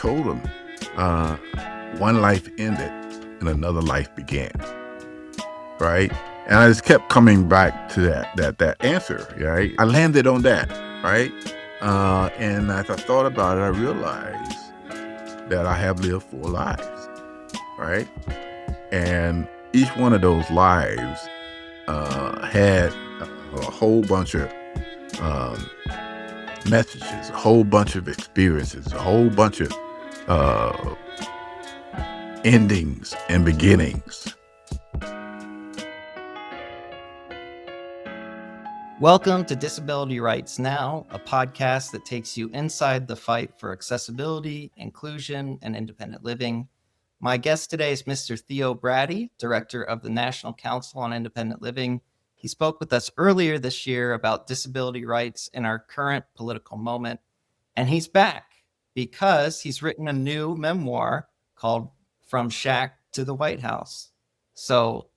told him, one life ended and another life began, right? And I just kept coming back to that answer, right? I landed on that, right? And as I thought about it, I realized that I have lived 4 lives, right? And each one of those lives had a whole bunch of messages, a whole bunch of experiences, a whole bunch of endings and beginnings. Welcome to Disability Rights Now, a podcast that takes you inside the fight for accessibility, inclusion, and independent living. My guest today is Mr. Theo Braddy, Director of the National Council on Independent Living. He spoke with us earlier this year about disability rights in our current political moment. And he's back because he's written a new memoir called From Shack to the White House. So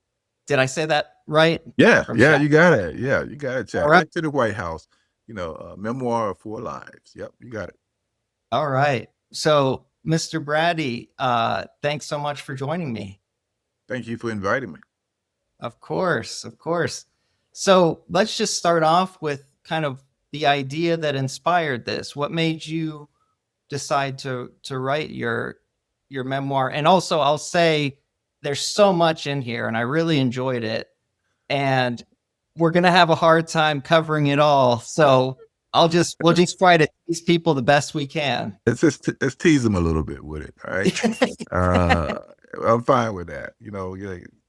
did I say that right? Yeah, Shack. you got it. Yeah, you got it, Jack. All right. Back to the White House, Memoir of Four Lives. Yep, you got it. All right. So, Mr. Braddy, thanks so much for joining me. Thank you for inviting me. Of course, of course. So let's just start off with kind of the idea that inspired this. What made you decide to write your memoir? And also, I'll say there's so much in here, and I really enjoyed it. And we're gonna have a hard time covering it all. So we'll just try to tease people the best we can. Let's tease them a little bit with it, all right? I'm fine with that.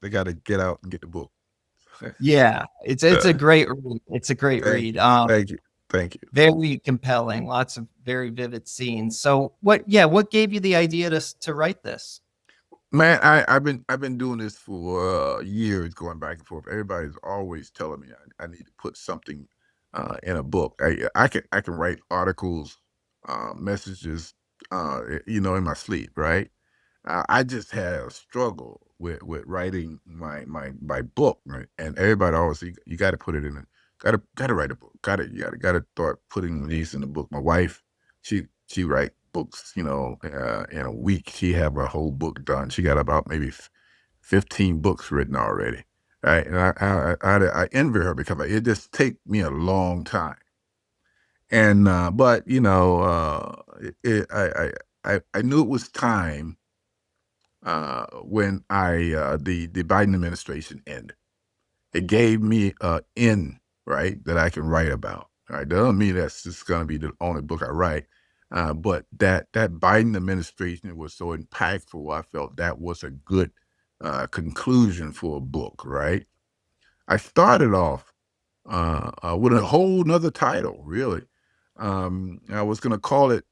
They got to get out and get the book. Yeah, it's a great read. It's a great read. Thank you. Very compelling. Lots of very vivid scenes. So what gave you the idea to write this? Man, I've been doing this for years, going back and forth. Everybody's always telling me I need to put something in a book. I can write articles, messages, in my sleep, right? I just had a struggle with writing my book, right? And everybody always say, you got to put it in a got to write a book. Got to start putting these in the book. My wife, she write books, in a week. She have a whole book done. She got about maybe 15 books written already, right? And I envy her because it just take me a long time. And but I knew it was time when the Biden administration ended. It gave me an end, right, that I can write about. Right, doesn't mean that's just going to be the only book I write, but that Biden administration was so impactful. I felt that was a good conclusion for a book. Right, I started off with a whole nother title. Really, I was going to call it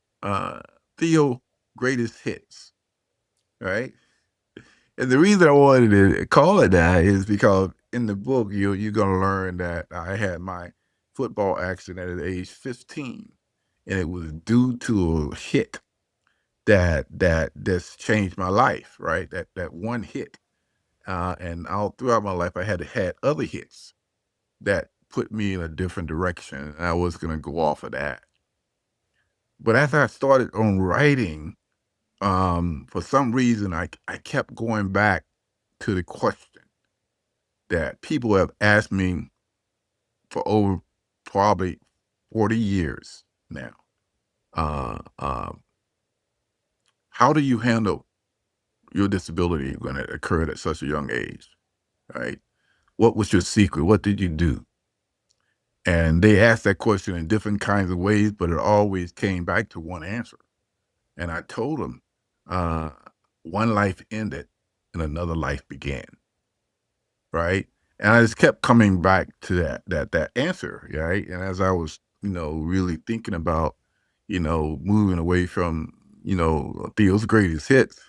Theo Greatest Hits. Right. And the reason I wanted to call it that is because in the book, you're going to learn that I had my football accident at age 15, and it was due to a hit that just changed my life, right? That one hit. And all throughout my life, I had other hits that put me in a different direction, and I was going to go off of that. But as I started on writing, for some reason, I kept going back to the question that people have asked me for over probably 40 years now. How do you handle your disability when it occurred at such a young age, right? What was your secret? What did you do? And they asked that question in different kinds of ways, but it always came back to one answer. And I told them, one life ended and another life began. Right. And I just kept coming back to that answer. Right. And as I was, really thinking about, moving away from, Theo's greatest hits,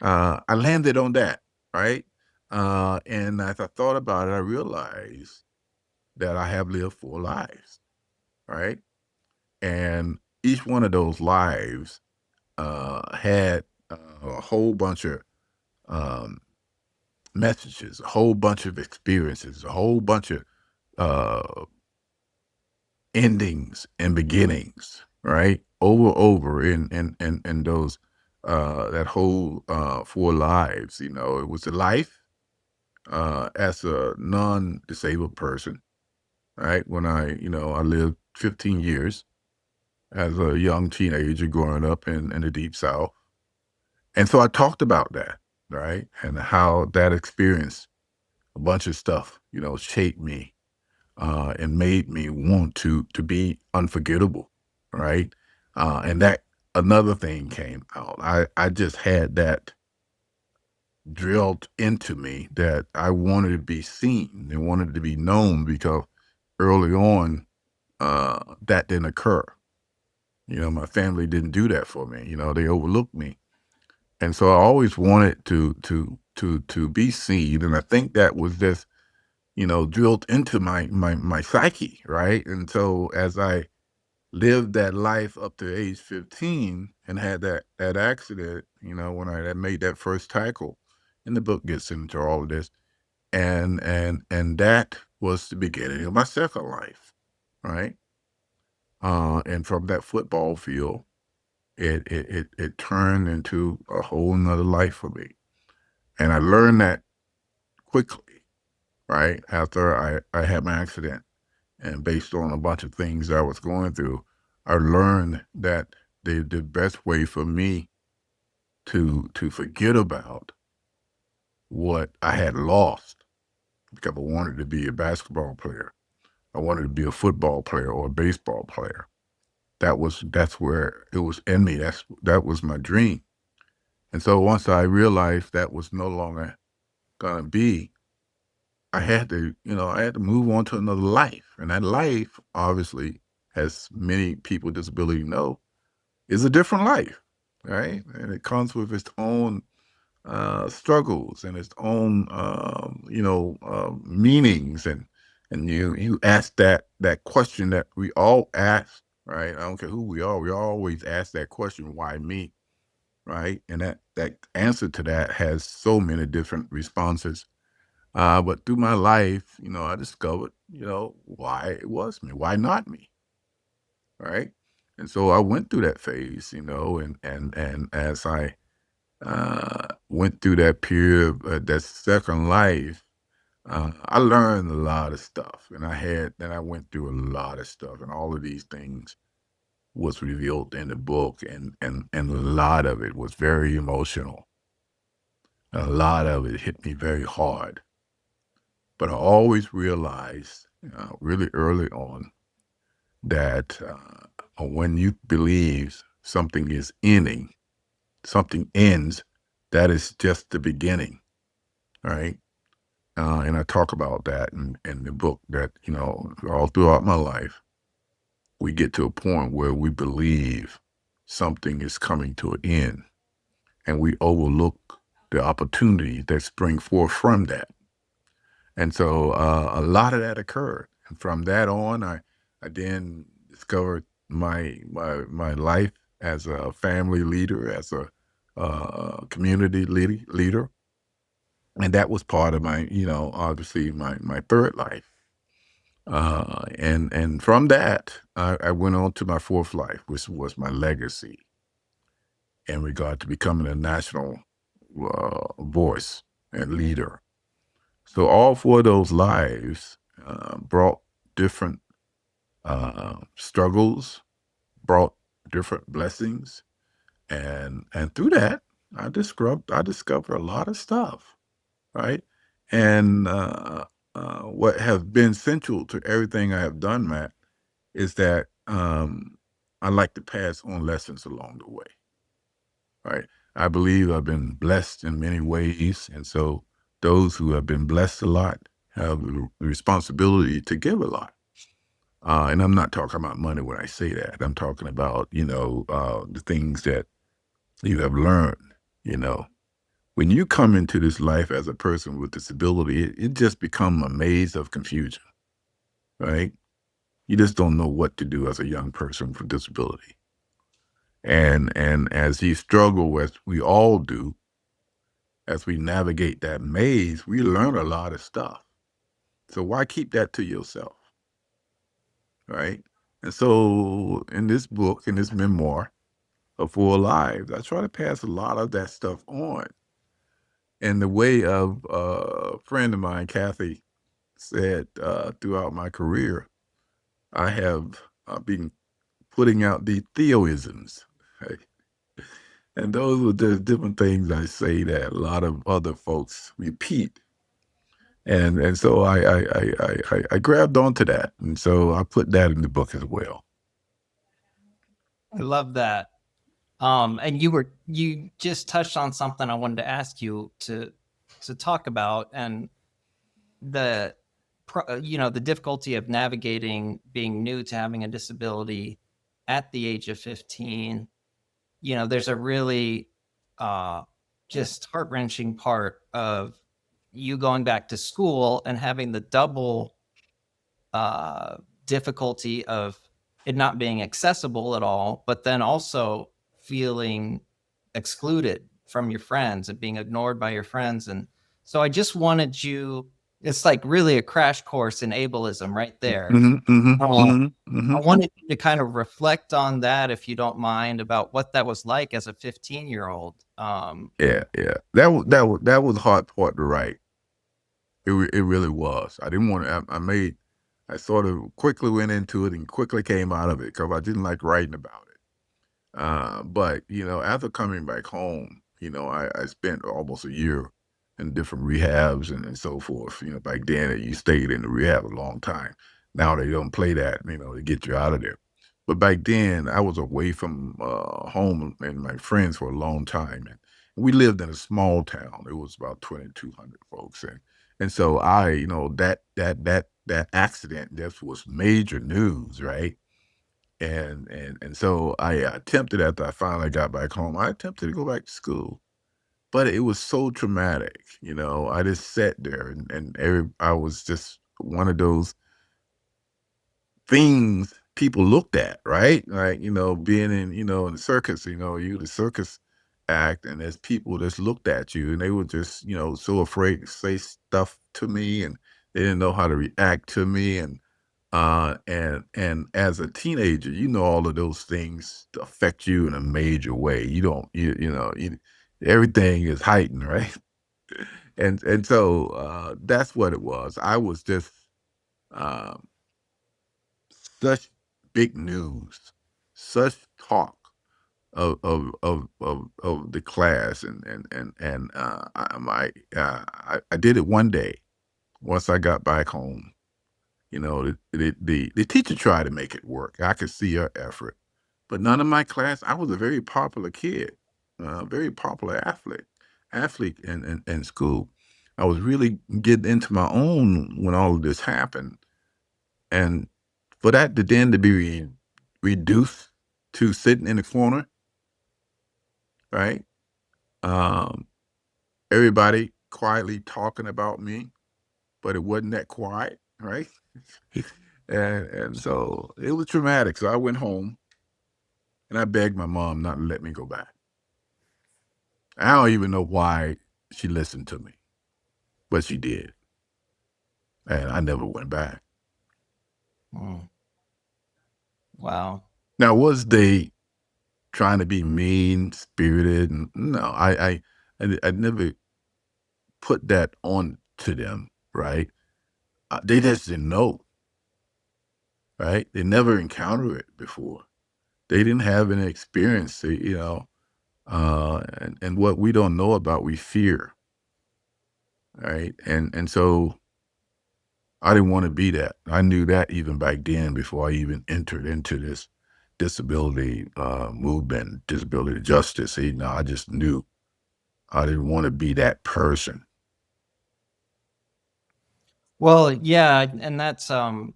I landed on that. Right. And as I thought about it, I realized that I have lived 4 lives. Right. And each one of those lives had a whole bunch of messages, a whole bunch of experiences, a whole bunch of endings and beginnings, right? over in those that whole 4 lives. It was a life as a non-disabled person, right? When I lived 15 years as a young teenager growing up in the Deep South. And so I talked about that, right? And how that experience, a bunch of stuff, shaped me and made me want to be unforgettable, right? And that another thing came out. I just had that drilled into me that I wanted to be seen and wanted to be known because early on that didn't occur. My family didn't do that for me. They overlooked me, and so I always wanted to be seen, and I think that was just drilled into my psyche, right? And so as I lived that life up to age 15 and had that accident, when I had made that first tackle, and the book gets into all of this, and that was the beginning of my second life, right? And from that football field, it turned into a whole nother life for me. And I learned that quickly, right? After I had my accident and based on a bunch of things I was going through, I learned that the best way for me to forget about what I had lost, because I wanted to be a basketball player. I wanted to be a football player or a baseball player. That's where it was in me. That was my dream. And so once I realized that was no longer gonna be, I had to move on to another life. And that life, obviously, as many people with disability know, is a different life, right? And it comes with its own struggles and its own, meanings. And you ask that question that we all ask, right? I don't care who we are. We always ask that question, why me? Right? And that answer to that has so many different responses. But through my life, I discovered, why it was me, why not me, right? And so I went through that phase, and as I went through that period, that second life, I learned a lot of stuff, and I went through a lot of stuff, and all of these things was revealed in the book, and a lot of it was very emotional. A lot of it hit me very hard. But I always realized, really early on, that when you believe something ends, that is just the beginning, right? And I talk about that in the book that, all throughout my life, we get to a point where we believe something is coming to an end, and we overlook the opportunities that spring forth from that. And so a lot of that occurred. And from that on, I then discovered my life as a family leader, as a community leader. And that was part of my, obviously my third life. And from that, I went on to my fourth life, which was my legacy in regard to becoming a national voice and leader. So all four of those lives brought different struggles, brought different blessings, and through that, I discovered a lot of stuff, right? And what has been central to everything I have done, Matt, is that I like to pass on lessons along the way, right? I believe I've been blessed in many ways, and so those who have been blessed a lot have the responsibility to give a lot. And I'm not talking about money when I say that. I'm talking about, the things that you have learned, you know. When you come into this life as a person with disability, it just becomes a maze of confusion, right? You just don't know what to do as a young person with disability. And as you struggle, as we all do, as we navigate that maze, we learn a lot of stuff. So why keep that to yourself, right? And so in this book, in this memoir of Four Lives, I try to pass a lot of that stuff on. And the way of a friend of mine, Kathy, said throughout my career, I have been putting out the Theoisms. Right? And those are the different things I say that a lot of other folks repeat. And so I grabbed onto that. And so I put that in the book as well. I love that. And you just touched on something I wanted to ask you to talk about, and the the difficulty of navigating being new to having a disability at the age of 15. There's a really just heart-wrenching part of you going back to school and having the double difficulty of it not being accessible at all, but then also feeling excluded from your friends and being ignored by your friends. And so I just wanted you, it's like really a crash course in ableism right there. Mm-hmm, mm-hmm, Uh, mm-hmm, mm-hmm. I wanted you to kind of reflect on that, if you don't mind, about what that was like as a 15-year-old. Yeah, yeah. That was the hard part to write. It really was. I didn't want to. I sort of quickly went into it and quickly came out of it because I didn't like writing about it. But after coming back home, I spent almost a year in different rehabs and so forth. Back then you stayed in the rehab a long time. Now they don't play that, to get you out of there. But back then I was away from home and my friends for a long time, and we lived in a small town. It was about 2,200 folks, and so that accident just was major news, right? And so I attempted after I finally got back home, I attempted to go back to school, but it was so traumatic. I just sat there and I was just one of those things people looked at, right? Like, being in the circus, you the circus act, and there's people just looked at you and they were just, so afraid to say stuff to me, and they didn't know how to react to me. And as a teenager, all of those things affect you in a major way. You don't, everything is heightened, right? And so that's what it was. I was just um, such big news, such talk of the class, and I did it one day once I got back home. The teacher tried to make it work. I could see her effort, but none of my class. I was a very popular kid, very popular athlete in school. I was really getting into my own when all of this happened, and for that to then to be reduced to sitting in the corner, right? Um, Everybody quietly talking about me, but it wasn't that quiet, right? And so it was traumatic. So I went home and I begged my mom not to let me go back. I don't even know why she listened to me, but she did. And I never went back. mm, wow. Now, was they trying to be mean spirited? No, I never put that on to them, right? They just didn't know, right? They never encountered it before. They didn't have any experience, and what we don't know about, we fear, right? And so I didn't want to be that. I knew that even back then before I even entered into this disability movement, disability justice. I just knew I didn't want to be that person. Well, yeah, and that's a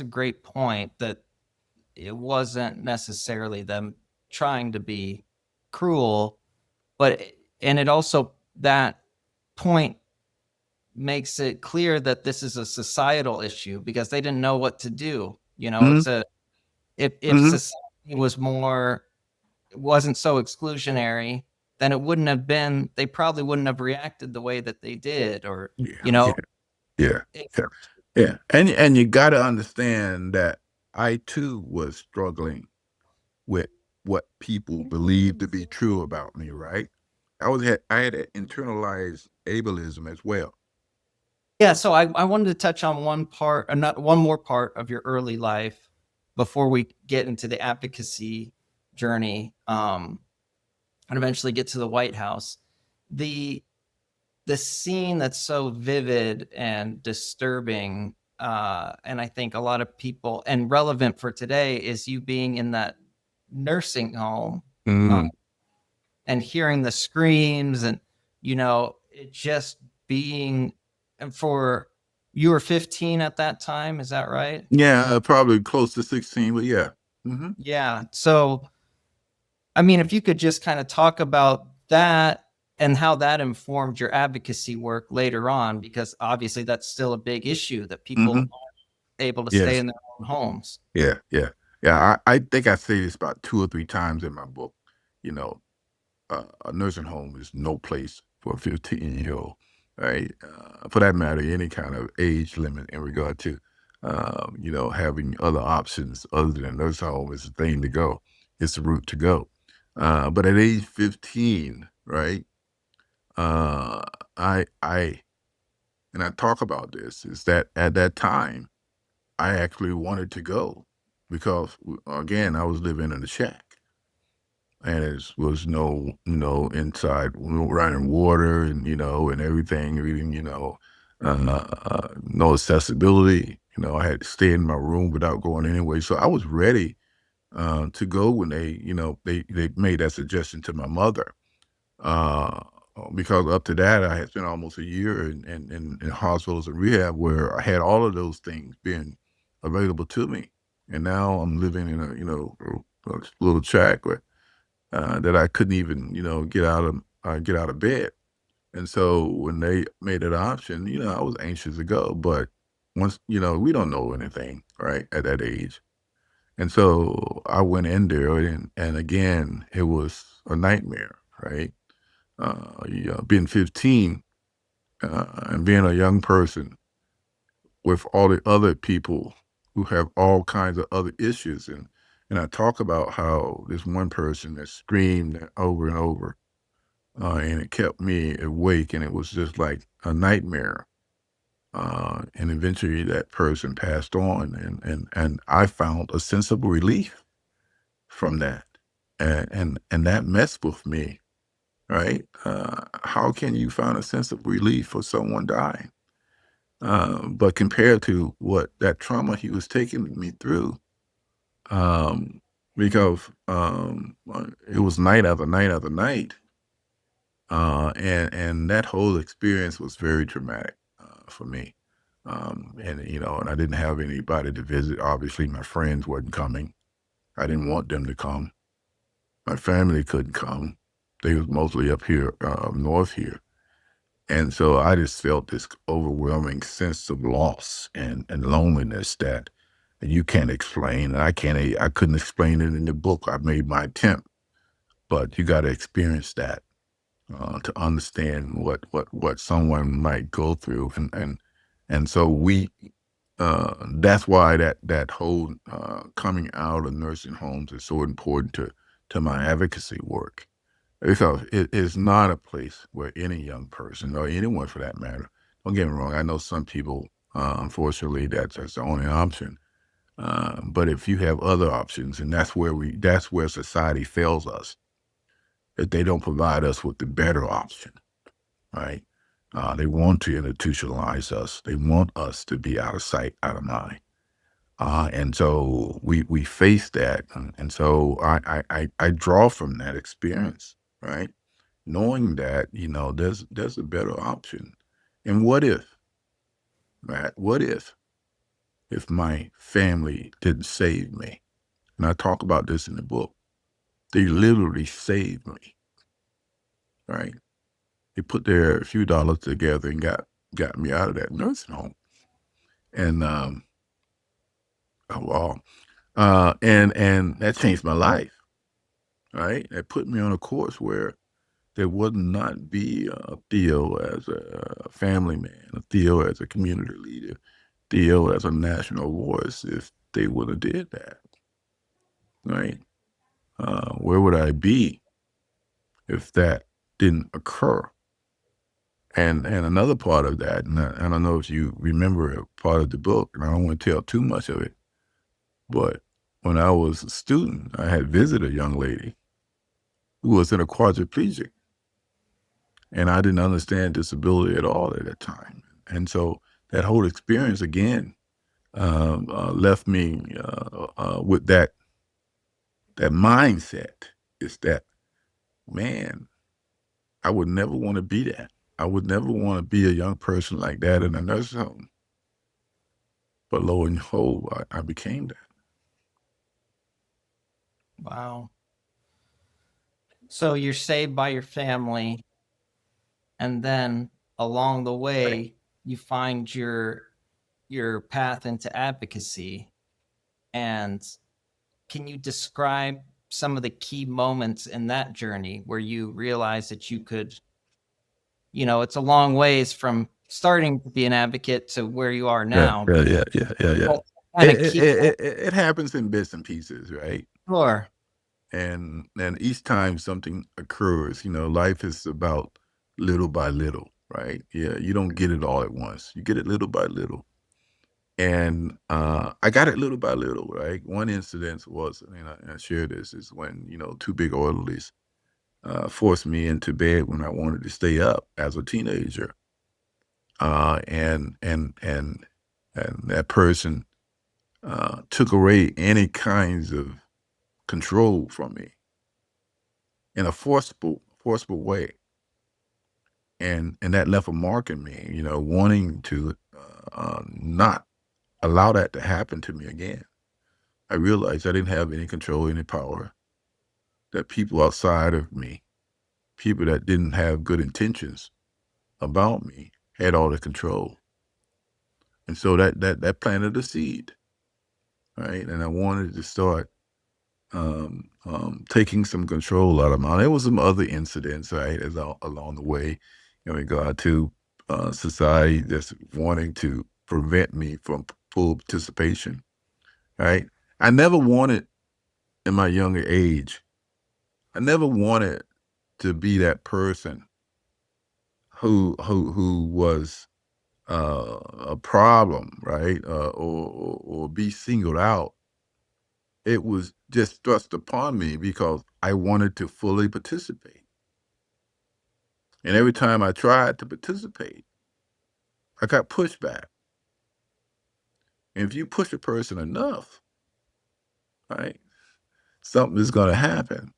great point, that it wasn't necessarily them trying to be cruel, but and it also, that point makes it clear that this is a societal issue because they didn't know what to do. Mm-hmm. It's a, if Mm-hmm. society wasn't so exclusionary, then it wouldn't have been, they probably wouldn't have reacted the way that they did, or Yeah, you know yeah, yeah, it, yeah, yeah. And you got to understand that. I too was struggling with what people believed to be true about me, right? I had an internalized ableism as well. Yeah, so I wanted to touch on one part, not one more part of your early life before we get into the advocacy journey, and eventually get to the White House. The the scene that's so vivid and disturbing, and I think a lot of people, and relevant for today, is you being in that nursing home, uh, Mm. and hearing the screams, and it just being, and for you were 15 at that time, is that right? Yeah, probably close to 16, but yeah. Hmm. Yeah. So I mean, if you could just kind of talk about that and how that informed your advocacy work later on, because obviously that's still a big issue that people Hmm. aren't able to stay Yes. in their own homes. Yeah. Yeah. Yeah. I think I say this about 2 or 3 times in my book. You know, a nursing home is no place for a 15-year-old, right? For that matter, any kind of age limit in regard to, having other options other than a nursing home is the thing to go. It's the route to go. But at age 15, right? Uh, I and I talk about this is that at that time I actually wanted to go because again I was living in a shack and it was no, inside, running water and, and everything, reading, no accessibility. I had to stay in my room without going anyway. So I was ready to go when they made that suggestion to my mother. Uh, because up to that, I had spent almost a year in hospitals and rehab where I had all of those things being available to me. And now I'm living in a little shack where that I couldn't even, get out of bed. And so when they made that option, I was anxious to go. But once, we don't know anything, right, at that age. And so I went in there, and again, it was a nightmare, right? Being 15 and being a young person with all the other people who have all kinds of other issues. And I talk about how this one person that screamed over and over, and it kept me awake, and it was just like a nightmare. And eventually, that person passed on, and I found a sense of relief from that, and that messed with me, right? How can you find a sense of relief for someone dying? But compared to what that trauma he was taking me through, um, because it was night after night after night. And that whole experience was very traumatic for me. And I didn't have anybody to visit. Obviously, my friends wasn't coming. I didn't want them to come. My family couldn't come. They was mostly up here, north here. And so I just felt this overwhelming sense of loss and loneliness that you can't explain. And I couldn't explain it in the book. I made my attempt, but you got to experience that to understand what someone might go through, and so that's why that whole coming out of nursing homes is so important to my advocacy work, because it is not a place where any young person or anyone for that matter. Don't get me wrong. I know some people, unfortunately, that's the only option. But if you have other options, and that's where society fails us, that they don't provide us with the better option, right? They want to institutionalize us. They want us to be out of sight, out of mind. And so we face that. And so I draw from that experience, right? Knowing that, there's a better option. And what if, right? What if my family didn't save me? And I talk about this in the book. They literally saved me, right? They put their few dollars together and got me out of that nursing home. And oh, wow. And that changed my life, right? It put me on a course where there would not be a Theo as a family man, a Theo as a community leader, Theo as a national voice. they would have did that, right? Where would I be if that didn't occur? And another part of that, and I don't know if you remember a part of the book, and I don't want to tell too much of it, but when I was a student, I had visited a young lady who was in a quadriplegic, and I didn't understand disability at all at that time. And so that whole experience again left me with that mindset. Is that, man, I would never want to be that. I would never want to be a young person like that in a nursing home. But lo and behold, I became that. Wow. So you're saved by your family, and then along the way, you find your path into advocacy. And can you describe some of the key moments in that journey where you realize that you could, it's a long ways from starting to be an advocate to where you are Yeah, now, yeah, but yeah, yeah, yeah, yeah. what kind It, of it, key. it, it it happens in bits and pieces, right? Sure. And each time something occurs, life is about little by little, right? Yeah, you don't get it all at once. You get it little by little. And I got it little by little, right? One incident was, and I share this, is when, two big orderlies forced me into bed when I wanted to stay up as a teenager. And that person took away any kinds of control from me in a forceful way. And that left a mark in me, wanting to not allow that to happen to me again. I realized I didn't have any control, any power, that people outside of me, people that didn't have good intentions about me, had all the control. And so that planted a seed, right? And I wanted to start taking some control out of mine. There was some other incidents, right, along the way in regard to society that's wanting to prevent me from full participation, right? I never wanted, in my younger age, I never wanted to be that person who was a problem, right, or be singled out. It was just thrust upon me because I wanted to fully participate. And every time I tried to participate, I got pushback. And if you push a person enough, right, something is going to happen.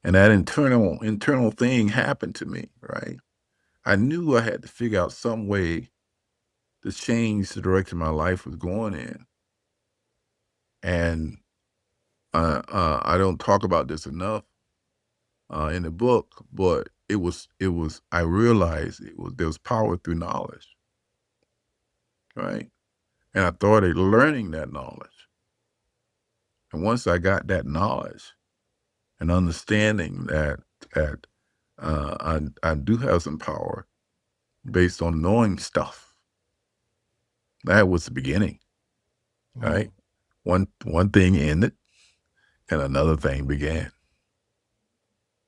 And that internal thing happened to me, right? I knew I had to figure out some way to change the direction my life was going in. And I don't talk about this enough in the book, but I realized there was power through knowledge, right? And I started learning that knowledge. And once I got that knowledge and understanding that I do have some power based on knowing stuff, that was the beginning, right? One thing ended and another thing began.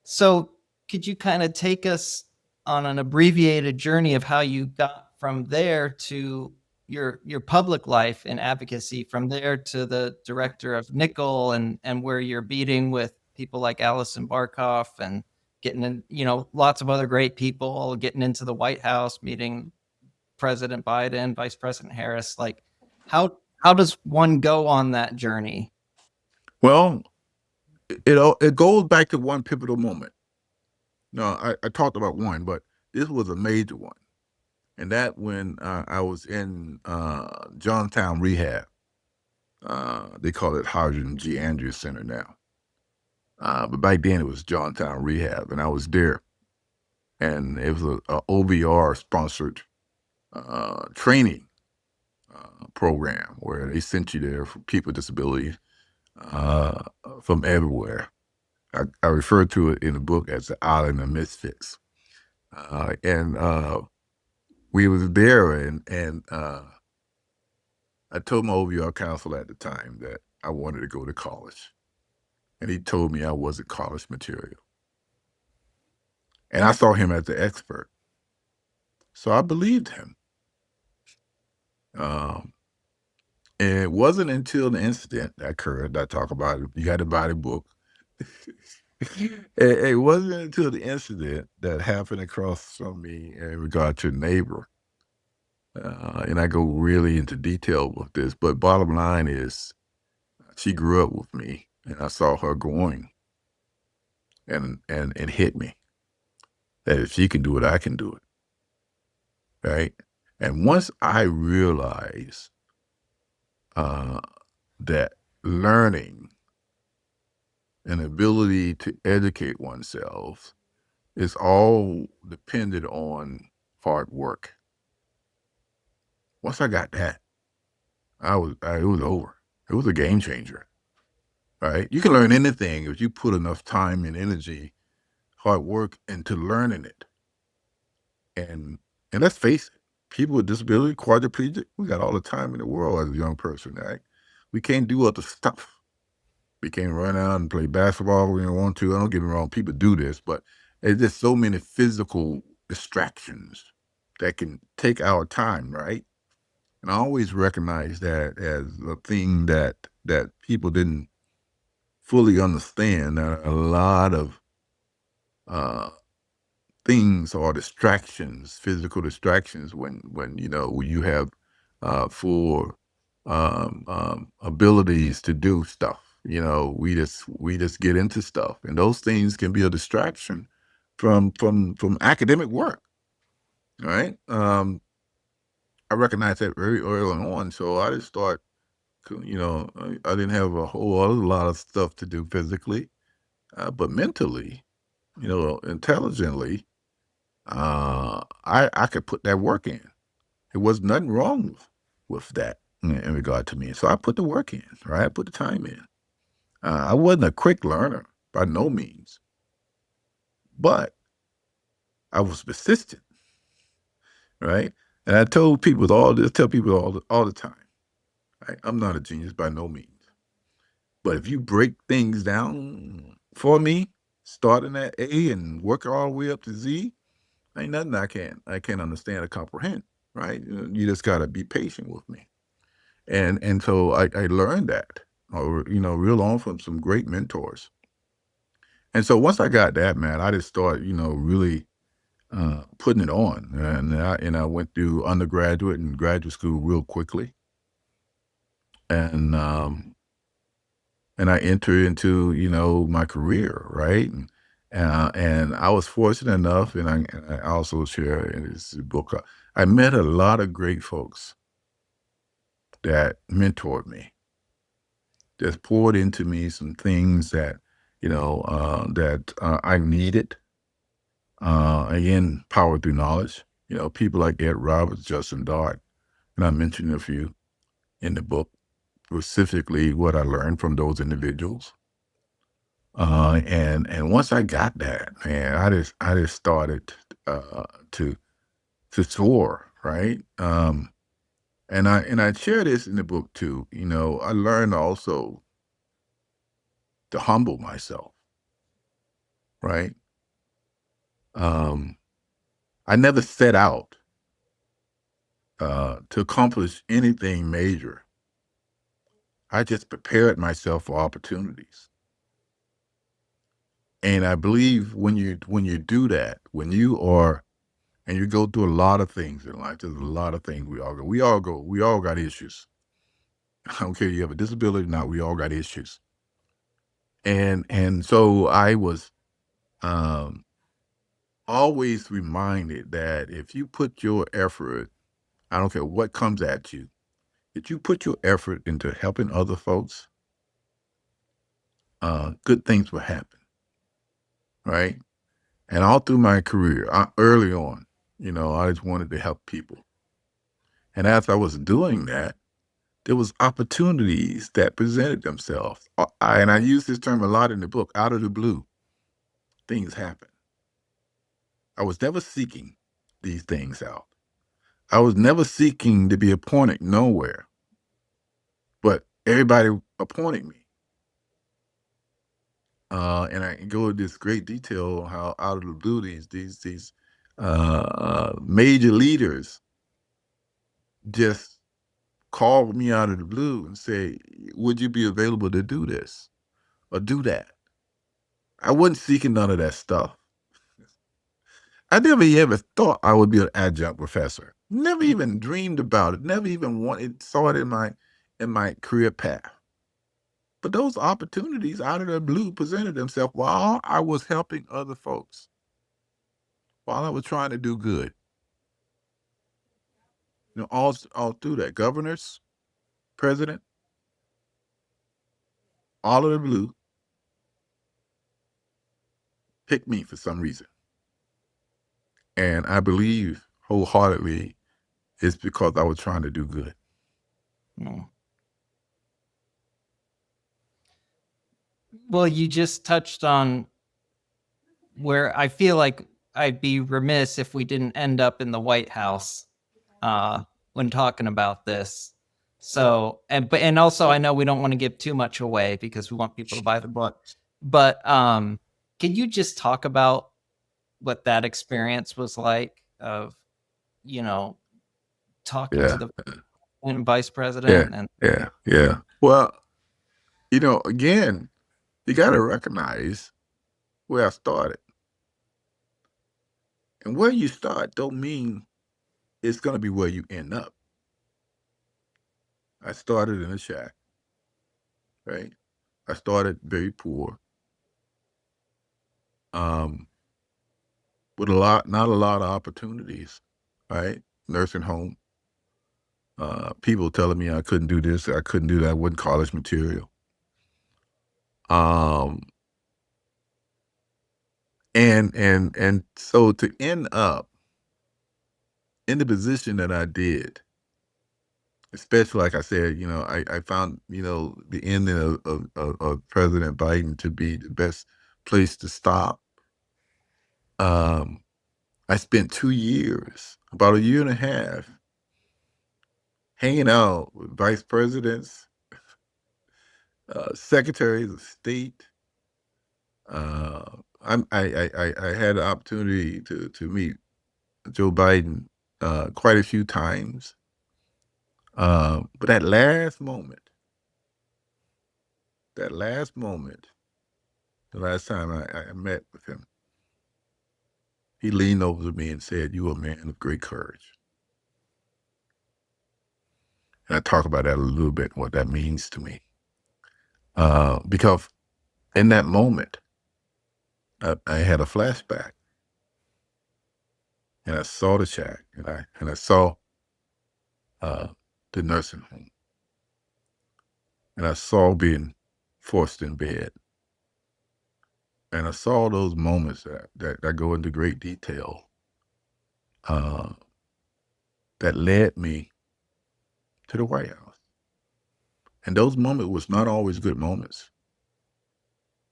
So could you kind of take us on an abbreviated journey of how you got from there to your public life and advocacy, from there to the director of Nickel, and where you're meeting with people like Alison Barkoff and getting in, lots of other great people, all getting into the White House, meeting President Biden, Vice President Harris. Like, how does one go on that journey? Well, it goes back to one pivotal moment. No, I talked about one, but this was a major one. And that when I was in Johnstown Rehab, they call it Hydrogen G. Andrews Center now. But back then it was Johnstown Rehab, and I was there. And it was a OVR sponsored training program where they sent you there for people with disabilities uh, from everywhere. I refer to it in the book as the Island of Misfits. And we was there, and I told my OBR counselor at the time that I wanted to go to college, and he told me I wasn't college material. And I saw him as the expert, so I believed him. Um, and it wasn't until the incident that occurred that I talk about it. You got to buy the book. It wasn't until the incident that happened across from me in regard to a neighbor. And I go really into detail with this, but bottom line is she grew up with me, and I saw her growing, and it hit me that if she can do it, I can do it, right? And once I realized uh, that learning and ability to educate oneself is all dependent on hard work. Once I got that, it was over. It was a game changer, right? You can learn anything if you put enough time and energy, hard work into learning it. And let's face it, people with disability, quadriplegic, we got all the time in the world as a young person, right? We can't do other stuff. We can't run out and play basketball when we want to. I don't get me wrong, people do this, but there's just so many physical distractions that can take our time, right? And I always recognize that as a thing that people didn't fully understand. That a lot of uh, things or distractions, physical distractions, when you have full abilities to do stuff. We just get into stuff, and those things can be a distraction from academic work, right? I recognize that very early on, so I just start. I didn't have a whole other lot of stuff to do physically, but mentally, intelligently, I could put that work in. There was nothing wrong with that in regard to me. So I put the work in, right? I put the time in. I wasn't a quick learner by no means, but I was persistent, right? And I told people tell people all the time, right? I'm not a genius by no means, but if you break things down for me, starting at A and work all the way up to Z, ain't nothing I can't understand or comprehend, right? You just gotta be patient with me. And so I learned that, or real on from some great mentors. And so once I got that, man, I just started, really putting it on, and I went through undergraduate and graduate school real quickly, and and I entered into my career, right? And I was fortunate enough, and I also share in this book. I met a lot of great folks that mentored me, just poured into me some things that I needed. Again, power through knowledge. People like Ed Roberts, Justin Dart, and I mentioned a few in the book, specifically what I learned from those individuals. And once I got that, man, I just started uh, to to soar, right? And I share this in the book too. I learned also to humble myself, right? Um, I never set out to accomplish anything major. I just prepared myself for opportunities. And I believe when you do that, when you are and you go through a lot of things in life, there's a lot of things we all got issues. I don't care if you have a disability or not, we all got issues. And so I was um always reminded that if you put your effort, I don't care what comes at you, if you put your effort into helping other folks, good things will happen, right? And all through my career, early on, I just wanted to help people. And as I was doing that, there was opportunities that presented themselves. And I use this term a lot in the book, out of the blue, things happen. I was never seeking these things out. I was never seeking to be appointed nowhere. everybody appointed me. And I can go into this great detail how out of the blue these major leaders just called me out of the blue and say, "Would you be available to do this or do that?" I wasn't seeking none of that stuff. I never ever thought I would be an adjunct professor. Never even dreamed about it. Never even saw it in my career path. But those opportunities out of the blue presented themselves while I was helping other folks, while I was trying to do good. All through that, governors, president, all of the blue picked me for some reason. And I believe wholeheartedly it's because I was trying to do good. Mm. Well, you just touched on where I feel like I'd be remiss if we didn't end up in the White House when talking about this. So, and also I know we don't want to give too much away because we want people to buy the book. But can you just talk about what that experience was like of, you know, talking to Yeah, the vice yeah, president and yeah. Well, again, you got to recognize where I started. And where you start don't mean it's going to be where you end up. I started in a shack, right? I started very poor, um, with not a lot of opportunities, right? Nursing home, people telling me I couldn't do this, I couldn't do that, I wasn't college material. Um, and so to end up in the position that I did, especially like I said, I found the ending of President Biden to be the best place to stop. Um, I spent 2 years, about a year and a half, hanging out with vice presidents, secretaries of state. Uh, I had the opportunity to meet Joe Biden quite a few times. But that last moment, the last time I met with him, he leaned over to me and said, "You are a man of great courage." And I talk about that a little bit, what that means to me. Because in that moment, I had a flashback, and I saw the shack, and I saw uh, the nursing home, and I saw being forced in bed, and I saw those moments that go into great detail uh, that led me to the White House. And those moments was not always good moments.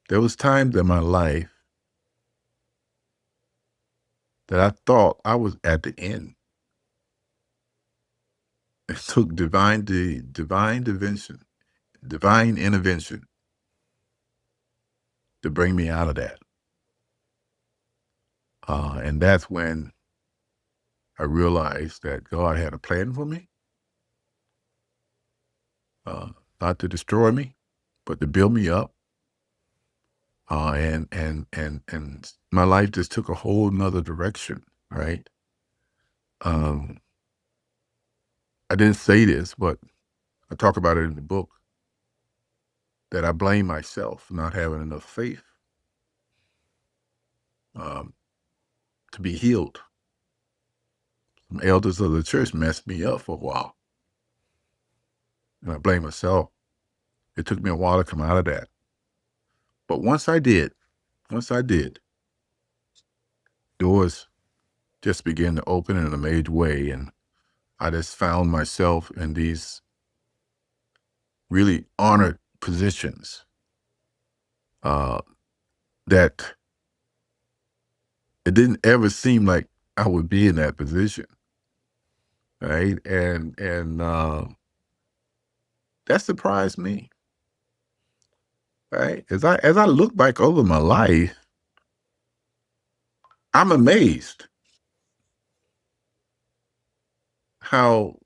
There was times in my life that I thought I was at the end. It took divine intervention to bring me out of that. And that's when I realized that God had a plan for me, uh, not to destroy me, but to build me up. And my life just took a whole nother direction, right? Um, I didn't say this, but I talk about it in the book that I blame myself for not having enough faith um, to be healed. Some elders of the church messed me up for a while, and I blame myself. It took me a while to come out of that. But once I did, doors just began to open in a major way, and I just found myself in these really honored positions uh, that it didn't ever seem like I would be in that position, right? And that surprised me. Right? As I look back over my life, I'm amazed how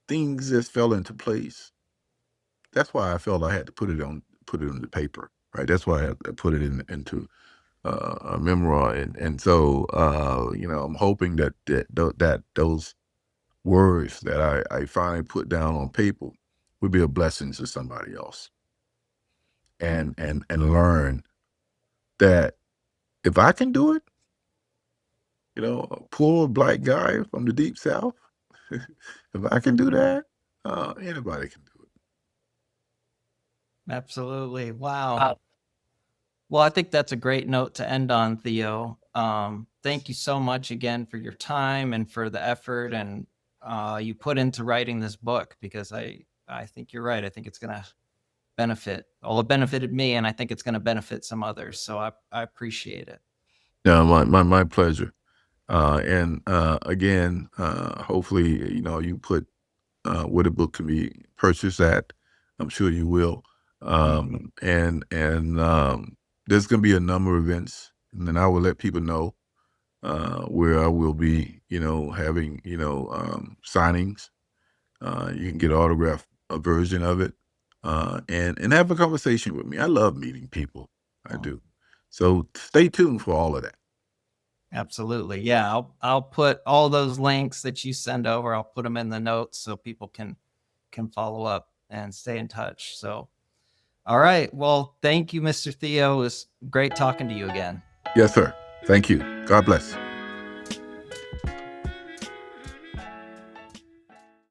things just fell into place. That's why I felt I had to put it on the paper. Right? That's why I had to put it into a memoir, and so I'm hoping that those words that I finally put down on paper would be a blessing to somebody else, and learn that if I can do it, a poor black guy from the deep south, if I can do that, anybody can do it. Absolutely. Wow. Well, I think that's a great note to end on, Theo. Thank you so much again for your time and for the effort and you put into writing this book, because I think you're right. I think it's going to benefit. Well, it benefited me, and I think it's going to benefit some others. So I appreciate it. Yeah, my pleasure. And again, hopefully, you put where the book can be purchased at. I'm sure you will. And there's going to be a number of events, and then I will let people know where I will be, having, signings. You can get an autograph a version of it, and have a conversation with me. I love meeting people. I do. So stay tuned for all of that. Absolutely. Yeah, I'll put all those links that you send over. I'll put them in the notes so people can follow up and stay in touch. So, all right. Well, thank you, Mr. Theo. It was great talking to you again. Yes, sir. Thank you. God bless.